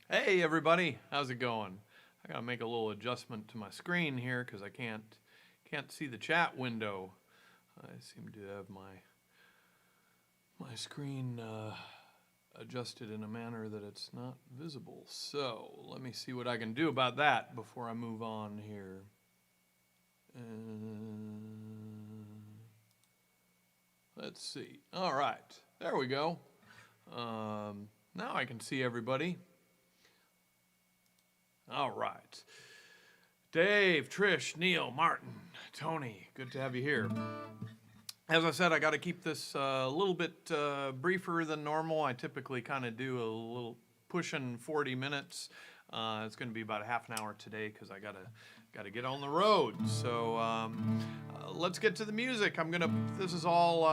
Hey everybody, how's it going? I gotta make a little adjustment to my screen here because I can't see the chat window. I seem to have my screen adjusted in a manner that it's not visible. So let me see what I can do about that before I move on here. Let's see. All right, there we go. Now I can see everybody. All right. Dave, Trish, Neil, Martin, Tony, good to have you here. As I said, I got to keep this a little bit briefer than normal. I typically kind of do a little pushing 40 minutes. It's going to be about a half an hour today because I got to get on the road. So let's get to the music. This is all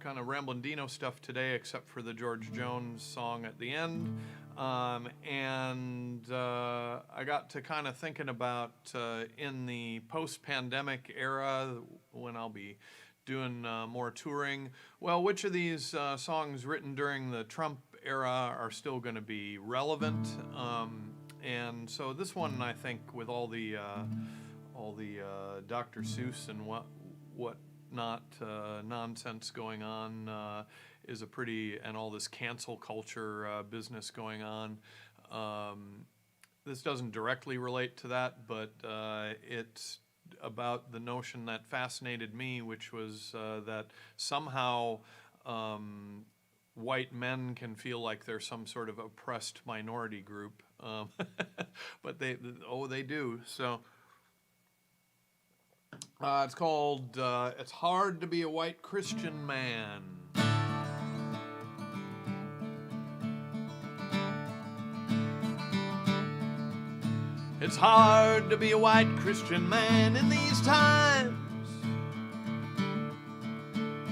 kind of Ramblin' Deano stuff today, except for the George Jones song at the end. I got to kind of thinking about in the post-pandemic era when I'll be doing more touring. Well, which of these songs written during the Trump era are still going to be relevant? And so this one, I think, with all the Dr. Seuss and what not nonsense going on is a pretty, and all this cancel culture business going on. This doesn't directly relate to that, but it's about the notion that fascinated me, which was that somehow white men can feel like they're some sort of oppressed minority group, but they do. So it's called "It's Hard to Be a White Christian Man." It's hard to be a white Christian man in these times.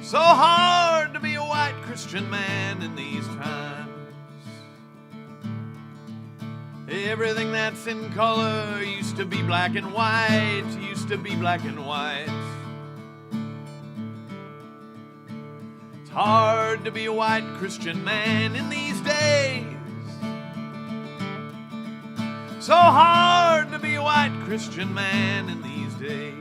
So hard to be a white Christian man in these times. Everything that's in color used to be black and white, used to be black and white. It's hard to be a white Christian man in these days. So hard to be a white Christian man in these days.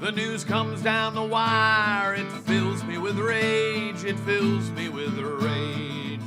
The news comes down the wire, it fills me with rage, it fills me with rage.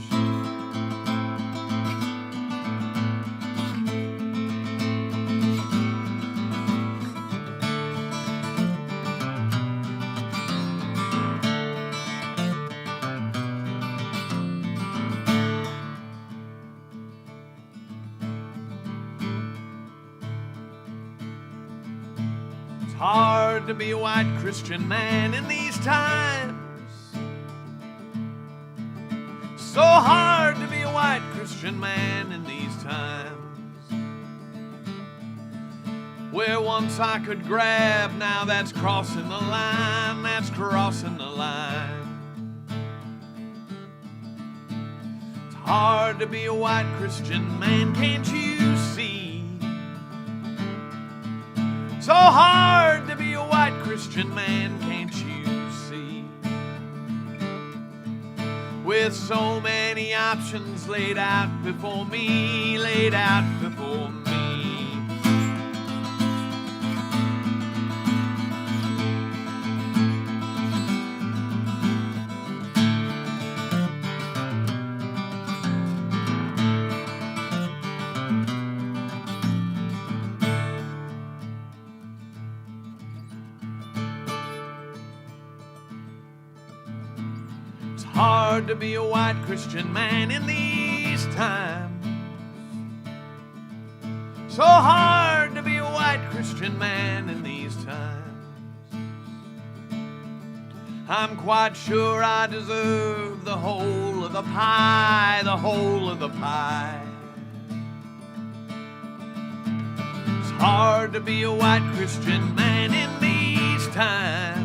Hard to be a white Christian man in these times. So hard to be a white Christian man in these times. Where once I could grab, now that's crossing the line, that's crossing the line. It's hard to be a white Christian man, can't you see? So hard to be a white Christian man, can't you see? With so many options laid out before me, laid out before me. Hard to be a white Christian man in these times. So hard to be a white Christian man in these times. I'm quite sure I deserve the whole of the pie, the whole of the pie. It's hard to be a white Christian man in these times.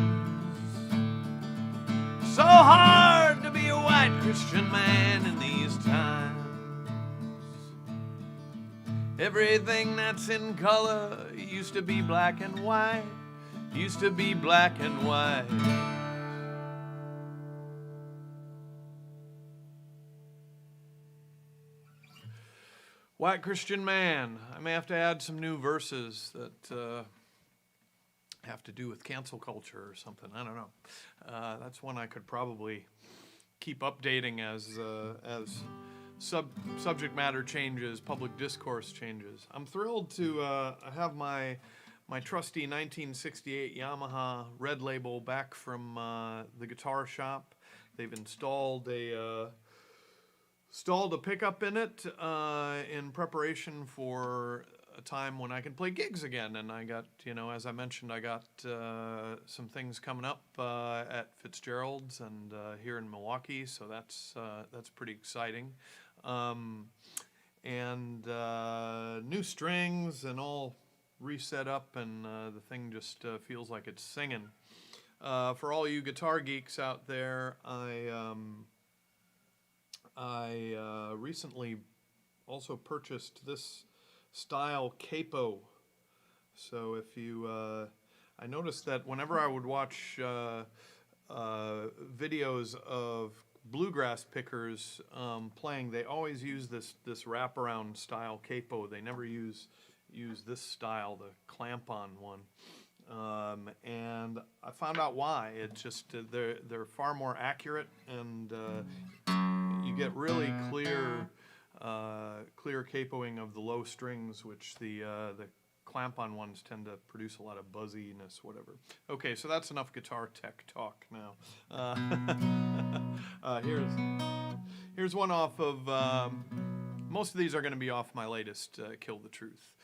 So hard to be a white Christian man in these times. Everything that's in color used to be black and white, used to be black and white. White Christian man. I may have to add some new verses that have to do with cancel culture or something. I don't know. That's one I could probably keep updating as subject matter changes, public discourse changes. I'm thrilled to have my trusty 1968 Yamaha Red Label back from the guitar shop. They've installed a pickup in it in preparation for a time when I can play gigs again. And I got, as I mentioned, I got some things coming up at Fitzgerald's and here in Milwaukee, so that's pretty exciting. And new strings and all reset up, and the thing just feels like it's singing. For all you guitar geeks out there, I recently also purchased this style capo. So if you, I noticed that whenever I would watch videos of bluegrass pickers playing, they always use this wraparound style capo. They never use this style, the clamp-on one. And I found out why. It's just they're far more accurate, and you get really clear capoing of the low strings, which the clamp-on ones tend to produce a lot of buzziness, whatever. Okay, so that's enough guitar tech talk now. Here's one off of. Most of these are going to be off my latest Kill the Truth.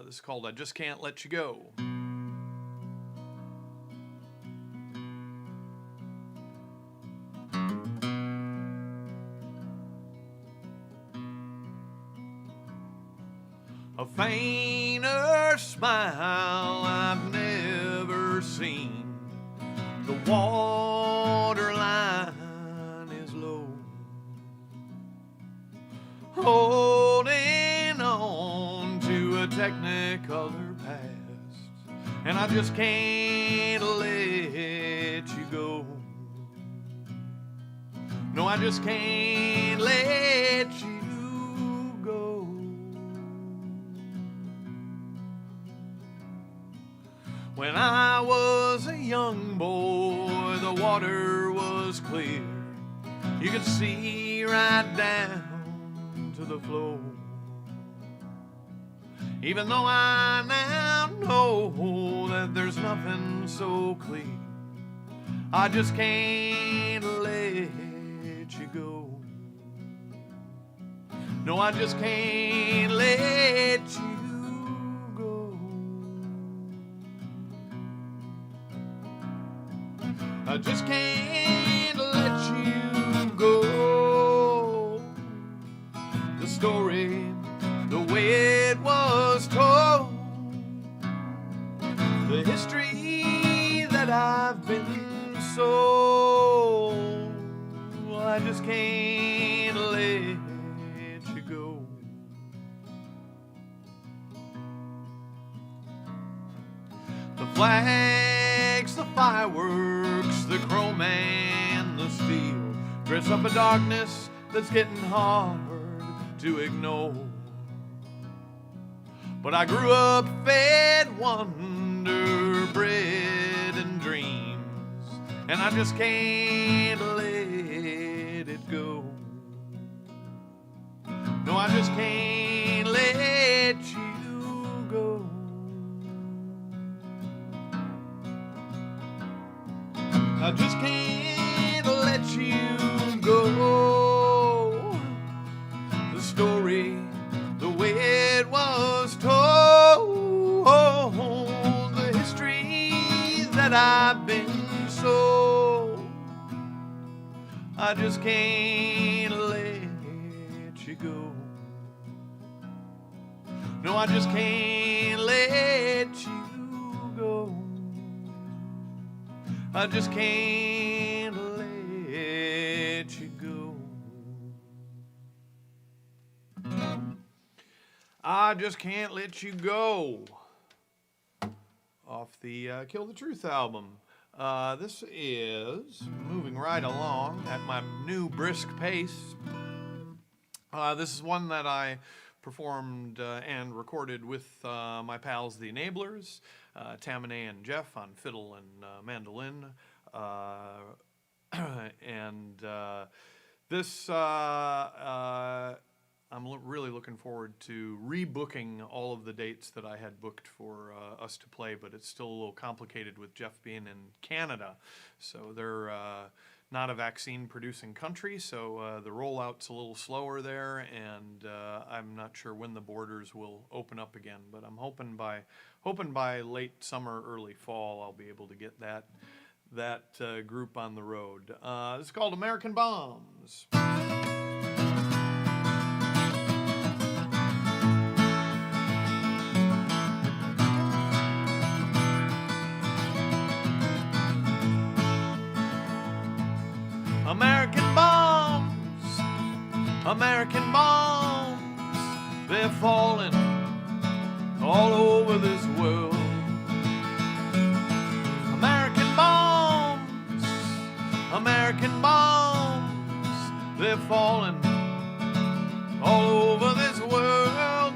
This is called "I Just Can't Let You Go." A fainter smile I've never seen. The waterline is low, holding on to a technicolor past, and I just can't let you go. No, I just can't let you go. When I was a young boy, the water was clear. You could see right down to the floor. Even though I now know that there's nothing so clear, I just can't let you go. No, I just can't let you go. I just can't let you go. The story, the way it was told, the history that I've been sold, I just can't let you go. The flags, the fireworks, the chrome and the steel dress up a darkness that's getting hard to ignore. But I grew up fed wonder bread and dreams, and I just can't let it go. No, I just can't let you go. I just can't let you go. The story, the way it was told, the history that I've been sold, I just can't let you go. No, I just can't let you go. I just can't let you go. I just can't let you go. Off the Kill the Truth album. This is moving right along at my new brisk pace. This is one that I performed and recorded with my pals, the Enablers, Tamanay and Jeff on fiddle and mandolin. And this, I'm really looking forward to rebooking all of the dates that I had booked for us to play, but it's still a little complicated with Jeff being in Canada. So they're not a vaccine-producing country, so the rollout's a little slower there, and I'm not sure when the borders will open up again. But I'm hoping by late summer, early fall, I'll be able to get that group on the road. It's called American Bombs. American bombs, American bombs, they're falling all over this world. American bombs, American bombs, they're falling all over this world.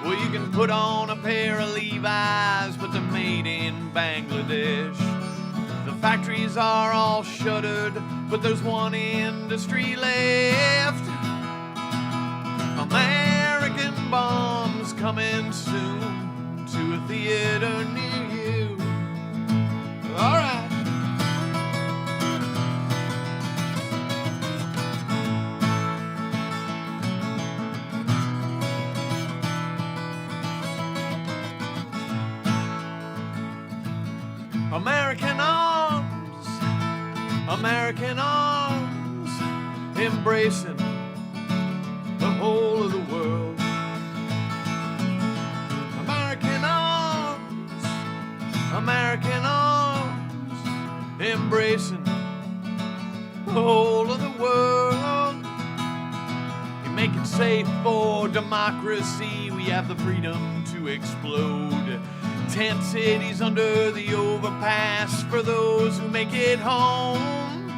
Well, you can put on a pair of Levi's, but they're made in Bangladesh. The factories are all shuttered, but there's one industry left. American bombs coming soon to a theater near you. All right. American arms, American arms, embracing the whole of the world. American arms, American arms, embracing the whole of the world. You make it safe for democracy, we have the freedom to explode. Tent cities under the overpass for those who make it home.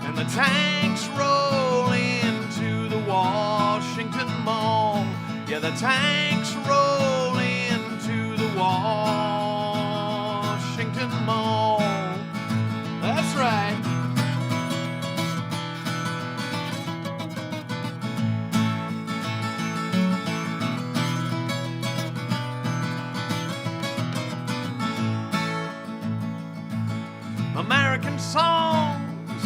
And the tanks roll into the Washington Mall. Yeah, the tanks roll into the Washington Mall. That's right. American songs,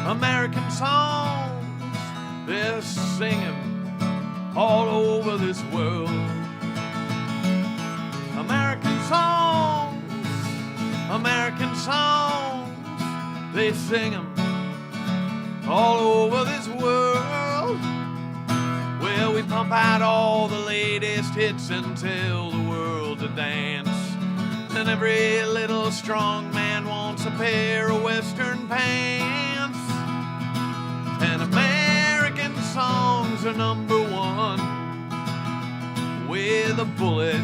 American songs, they're singing all over this world. American songs, American songs, they sing them all over this world. Well, we pump out all the latest hits and tell the world to dance. And every little strong man wants a pair of Western pants. And American songs are number one with a bullet.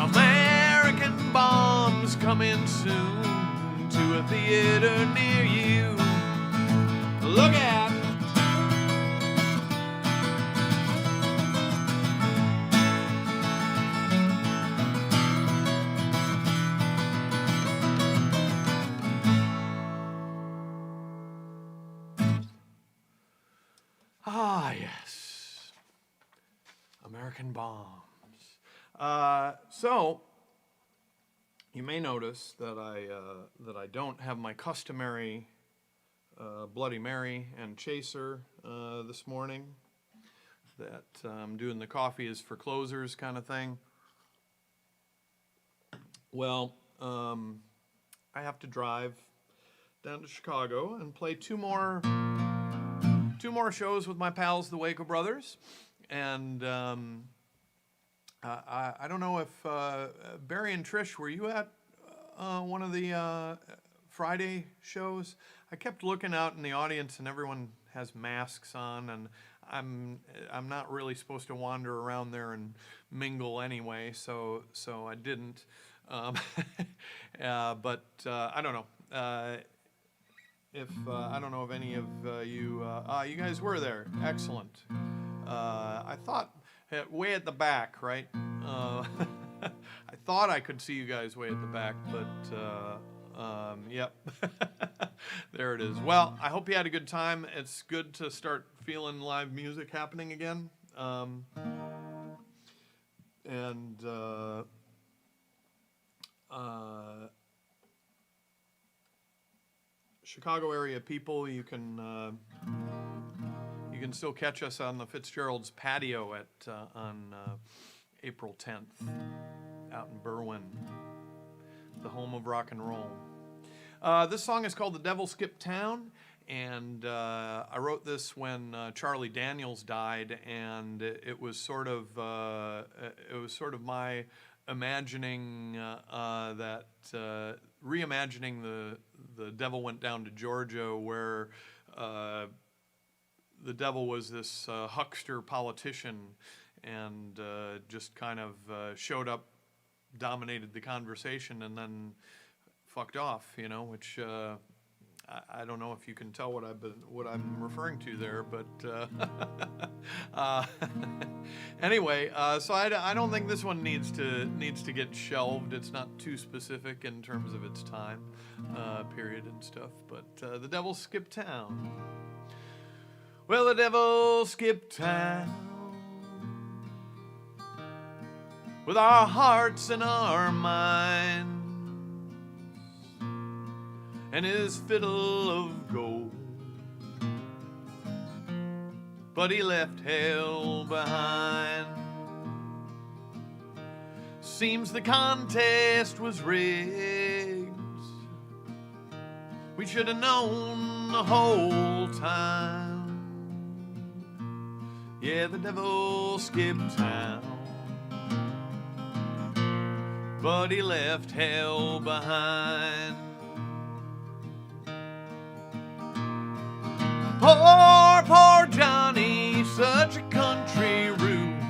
American bombs coming soon to a theater near you. Look out! Ah, yes. American bombs. So, you may notice that I don't have my customary Bloody Mary and chaser this morning. That I'm doing the coffee is for closers kind of thing. Well, I have to drive down to Chicago and play two more shows with my pals, the Waco Brothers, and I don't know if Barry and Trish, were you at one of the Friday shows? I kept looking out in the audience, and everyone has masks on, and I'm not really supposed to wander around there and mingle anyway, so I didn't. But I don't know. If I don't know if any of you guys were there. Excellent. I thought way at the back, right? I thought I could see you guys way at the back, but yep. There it is. Well, I hope you had a good time. It's good to start feeling live music happening again. Chicago area people, you can still catch us on the Fitzgerald's patio on April 10th out in Berwyn, the home of rock and roll. This song is called "The Devil Skipped Town," and I wrote this when Charlie Daniels died, and it was sort of my imagining that reimagining the devil went down to Georgia, where the devil was this huckster politician, and just kind of showed up, dominated the conversation, and then fucked off, you know, which I don't know if you can tell what I'm referring to there, but anyway, so I don't think this one needs to get shelved. It's not too specific in terms of its time period and stuff. But the devil skipped town. Well, the devil skipped town with our hearts and our minds, and his fiddle of gold, but he left hell behind. Seems the contest was rigged. We should have known the whole time. Yeah, the devil skipped town, but he left hell behind. Poor, poor Johnny, such a country rude.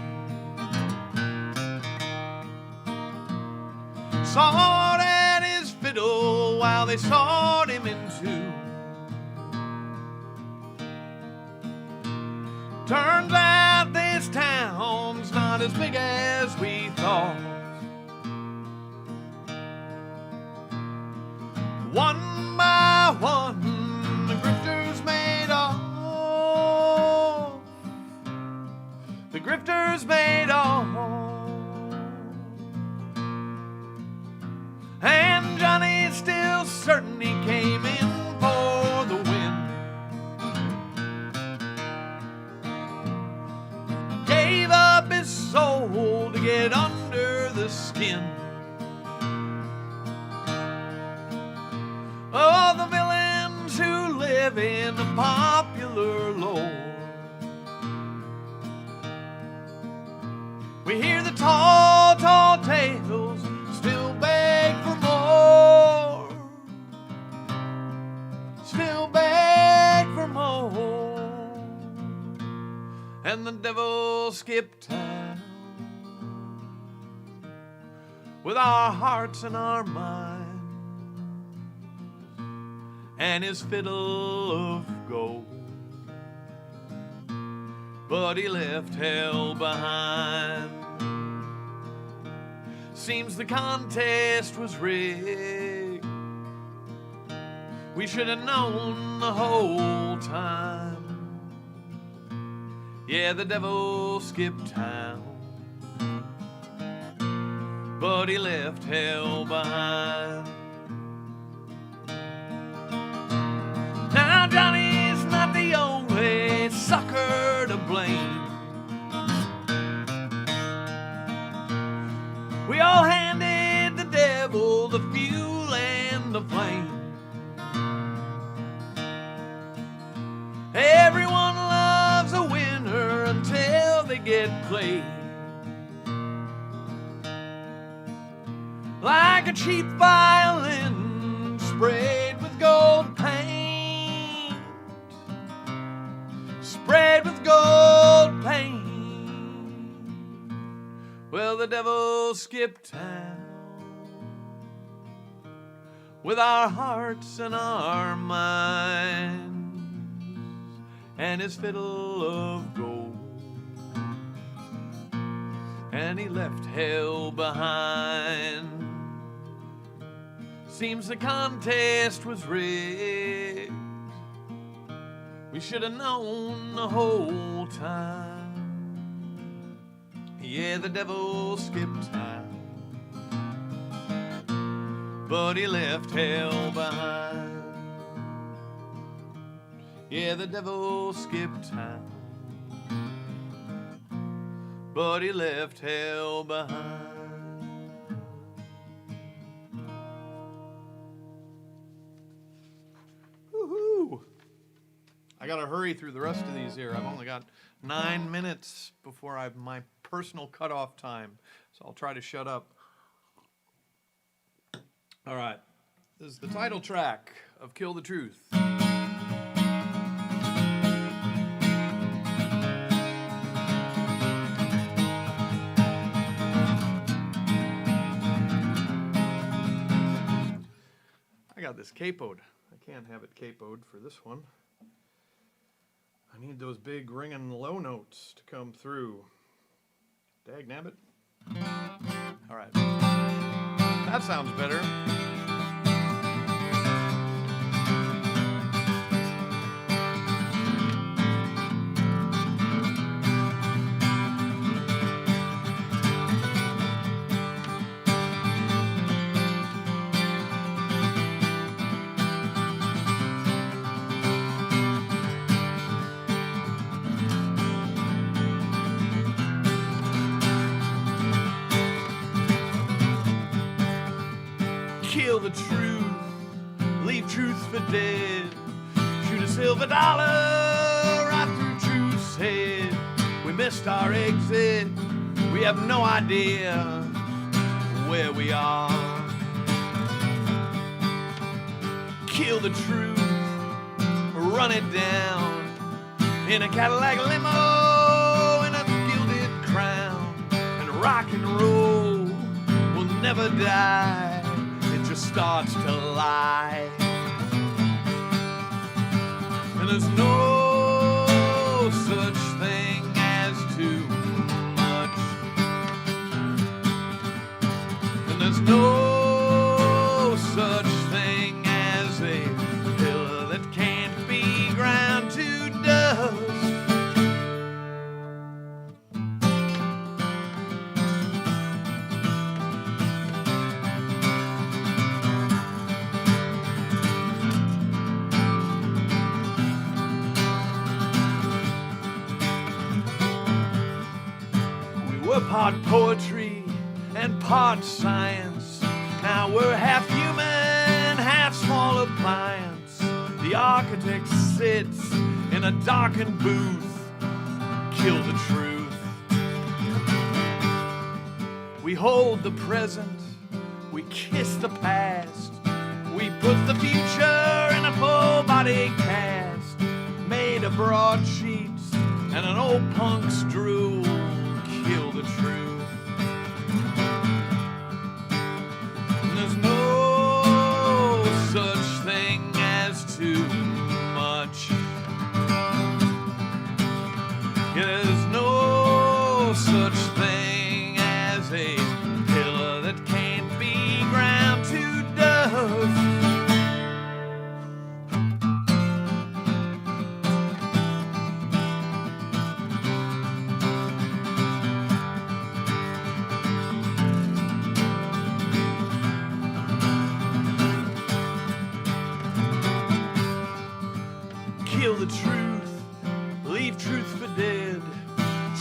Sawed at his fiddle while they sawed him in two. Turns out this town's not as big as we thought. One by one, the grifters made off. The grifters made off. And Johnny's still certain he came in for the win. Gave up his soul to get under the skin. Oh, the villains who live in the popular lore. We hear the tall, tall tales, still beg for more. Still beg for more. And the devil skipped town with our hearts and our minds, and his fiddle of gold, but he left hell behind. Seems the contest was rigged. We should have known the whole time. Yeah, the devil skipped town, but he left hell behind. Now Johnny's not the only sucker to blame. We all handed the devil the fuel and the flame. Everyone loves a winner until they get played. Like a cheap violin sprayed with gold paint. Sprayed with gold paint. Well, the devil skipped town with our hearts and our minds, and his fiddle of gold. And he left hell behind. Seems the contest was rigged. We should have known the whole time. Yeah, the devil skipped town, but he left hell behind. Yeah, the devil skipped town, but he left hell behind. Woohoo! I gotta hurry through the rest of these here. I've only got 9 minutes before I have my personal cutoff time, so I'll try to shut up. All right, this is the title track of Kill the Truth. I got this capoed. I can't have it capoed for this one. I need those big ringing low notes to come through. Dagnabbit. All right. That sounds better. Kill the truth, leave truth for dead. Shoot a silver dollar right through truth's head. We missed our exit, we have no idea where we are. Kill the truth, run it down in a Cadillac limo, in a gilded crown. And rock and roll will never die, starts to lie. And there's no such thing as too much. And there's no such thing as a pillar that can't be ground to dust. Part poetry and part science. Now we're half human, half small appliance. The architect sits in a darkened booth. Kill the truth. We hold the present, we kiss the past. We put the future in a full body cast, made of broadsheets and an old punk's drool. Kill the truth. And there's no such thing as too much. Yeah, there's no such thing as a pillar that can't be ground to dust. Kill the truth, leave truth for dead.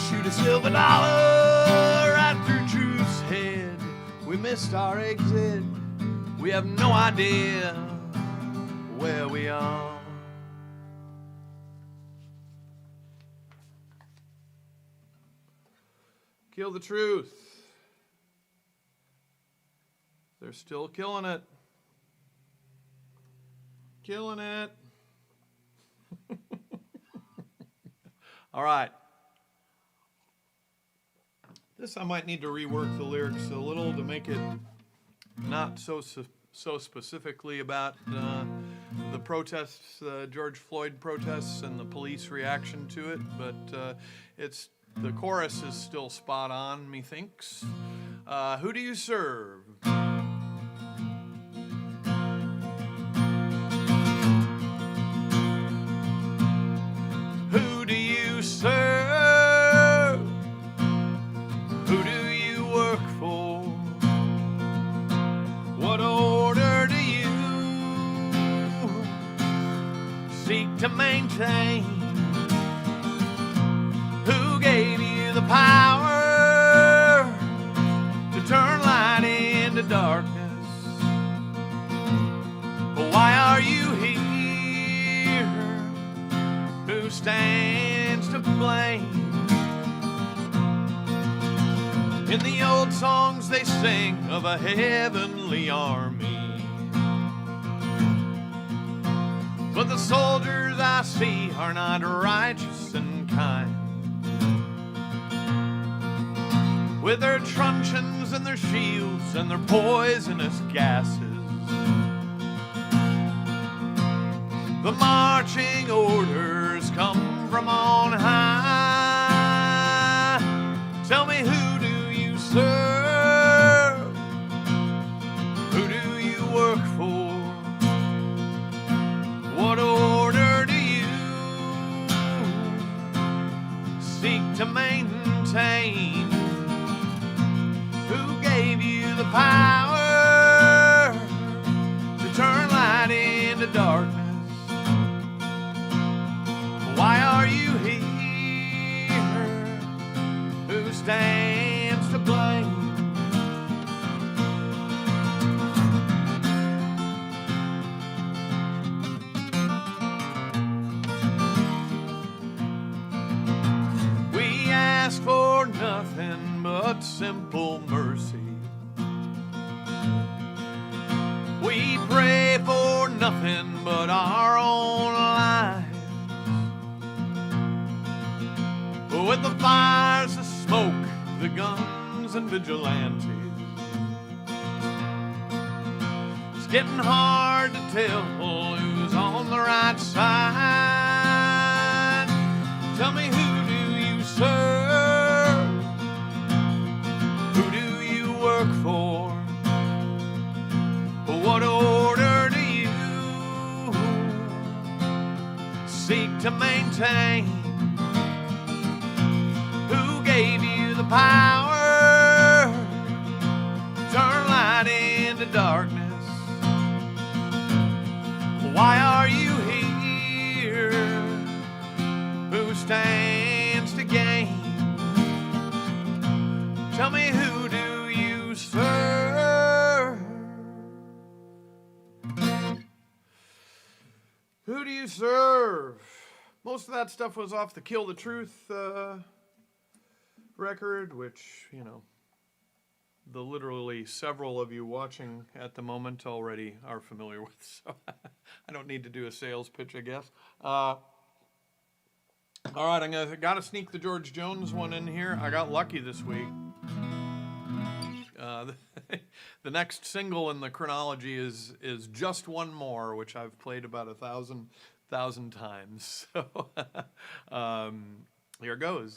Shoot a silver dollar right through truth's head. We missed our exit, we have no idea where we are. Kill the truth. They're still killing it. Killing it. All right. This I might need to rework the lyrics a little to make it not so so specifically about the protests, George Floyd protests, and the police reaction to it, but the chorus is still spot on, methinks. Who do you serve? Who do you serve? Who do you work for? What order do you seek to maintain? Who gave you the power to turn light into darkness? Why are you here? Who stands to blame? In the old songs they sing of a heavenly army, but the soldiers I see are not righteous and kind. With their truncheons and their shields and their poisonous gases, the marching orders come from on high. Tell me, who do you serve? Who do you work for? What order do you seek to maintain? Who gave you the power to turn light into darkness? Why are you here? Who stands to blame? We ask for nothing but simple mercy. We pray for nothing but our own lives. With the fires, the smoke, the guns, and vigilantes, it's getting hard to tell who's on the right side. Tell me, who do you serve? Who do you work for? What order do you seek to maintain? Gave you the power to turn light into darkness? Why are you here? Who stands to gain? Tell me, who do you serve? Who do you serve? Most of that stuff was off the Kill the Truth record, which, you know, the literally several of you watching at the moment already are familiar with, so I don't need to do a sales pitch, I guess. All right, I gotta sneak the George Jones one in here. I got lucky this week. The next single in the chronology is Just One More, which I've played about 1,000 times. So here goes.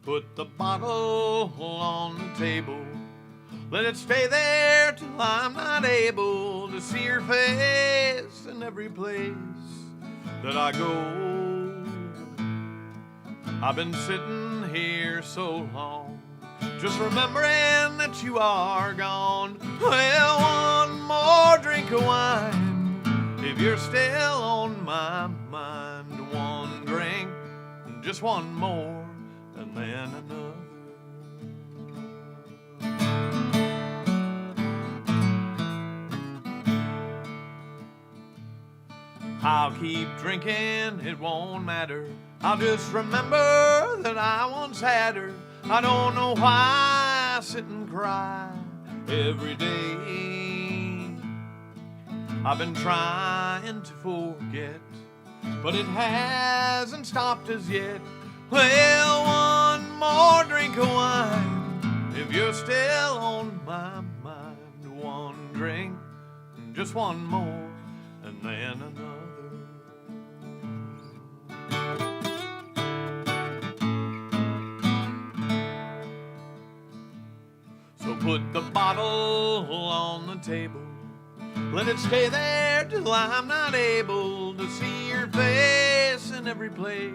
Put the bottle on the table, let it stay there till I'm not able to see your face in every place that I go. I've been sitting here so long, just remembering that you are gone. Well, one more drink of wine, if you're still on my mind. One drink, just one more, and then another. I'll keep drinking, it won't matter. I'll just remember that I once had her. I don't know why I sit and cry every day. I've been trying to forget, but it hasn't stopped as yet. Well, one more drink of wine, if you're still on my mind. One drink, just one more, and then another. So put the bottle on the table, let it stay there till I'm not able to see your face in every place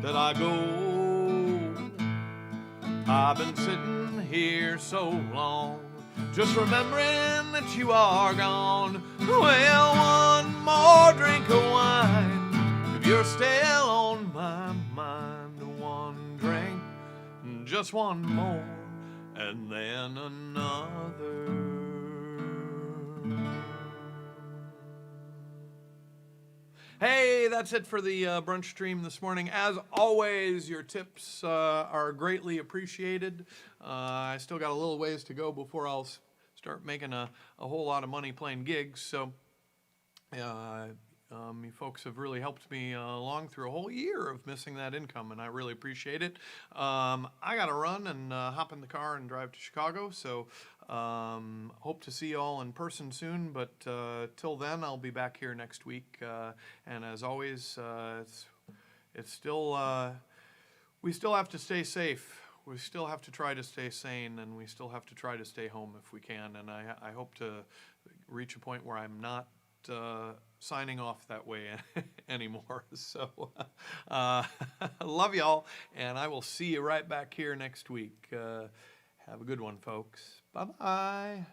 that I go. I've been sitting here so long, just remembering that you are gone. Well, one more drink of wine, if you're still on my mind. One drink, just one more, and then another. Hey, that's it for the brunch stream this morning. As always, your tips are greatly appreciated. I still got a little ways to go before I'll start making a whole lot of money playing gigs. So you folks have really helped me along through a whole year of missing that income, and I really appreciate it. I got to run and hop in the car and drive to Chicago, so hope to see you all in person soon, but till then, I'll be back here next week. And as always, it's still, we still have to stay safe. We still have to try to stay sane, and we still have to try to stay home if we can. And I hope to reach a point where I'm not signing off that way anymore. So love y'all, and I will see you right back here next week. Have a good one, folks. Bye-bye.